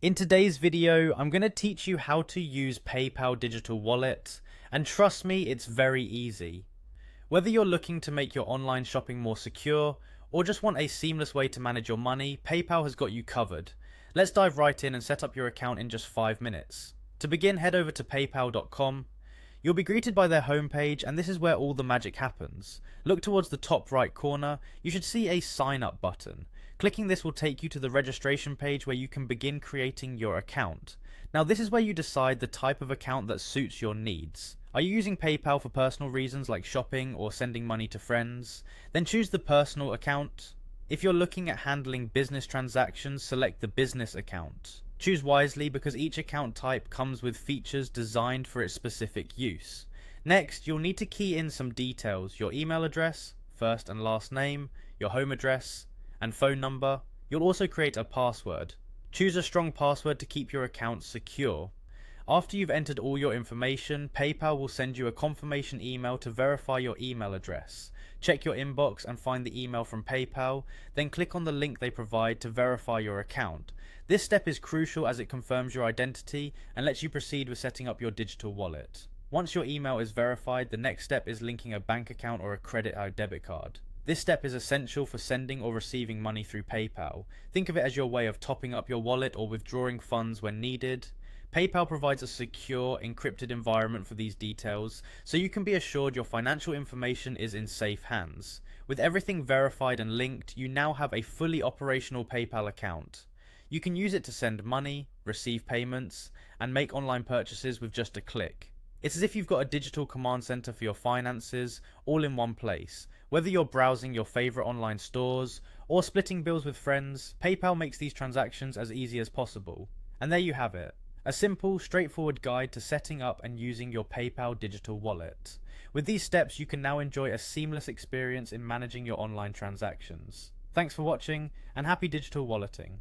In today's video, I'm going to teach you how to use PayPal Digital Wallet, and trust me, it's very easy. Whether you're looking to make your online shopping more secure, or just want a seamless way to manage your money, PayPal has got you covered. Let's dive right in and set up your account in just 5 minutes. To begin, head over to paypal.com. You'll be greeted by their homepage, and this is where all the magic happens. Look towards the top right corner, you should see a sign up button. Clicking this will take you to the registration page where you can begin creating your account. Now this is where you decide the type of account that suits your needs. Are you using PayPal for personal reasons like shopping or sending money to friends? Then choose the personal account. If you're looking at handling business transactions, select the business account. Choose wisely because each account type comes with features designed for its specific use. Next, you'll need to key in some details: your email address, first and last name, your home address, and phone number. You'll also create a password. Choose a strong password to keep your account secure. After you've entered all your information, PayPal will send you a confirmation email to verify your email address. Check your inbox and find the email from PayPal, then click on the link they provide to verify your account. This step is crucial as it confirms your identity and lets you proceed with setting up your digital wallet. Once your email is verified, the next step is linking a bank account or a credit or debit card. This step is essential for sending or receiving money through PayPal. Think of it as your way of topping up your wallet or withdrawing funds when needed. PayPal provides a secure, encrypted environment for these details, so you can be assured your financial information is in safe hands. With everything verified and linked, you now have a fully operational PayPal account. You can use it to send money, receive payments, and make online purchases with just a click. It's as if you've got a digital command center for your finances, all in one place. Whether you're browsing your favorite online stores or splitting bills with friends, PayPal makes these transactions as easy as possible. And there you have it. A simple, straightforward guide to setting up and using your PayPal digital wallet. With these steps, you can now enjoy a seamless experience in managing your online transactions. Thanks for watching, and happy digital walleting.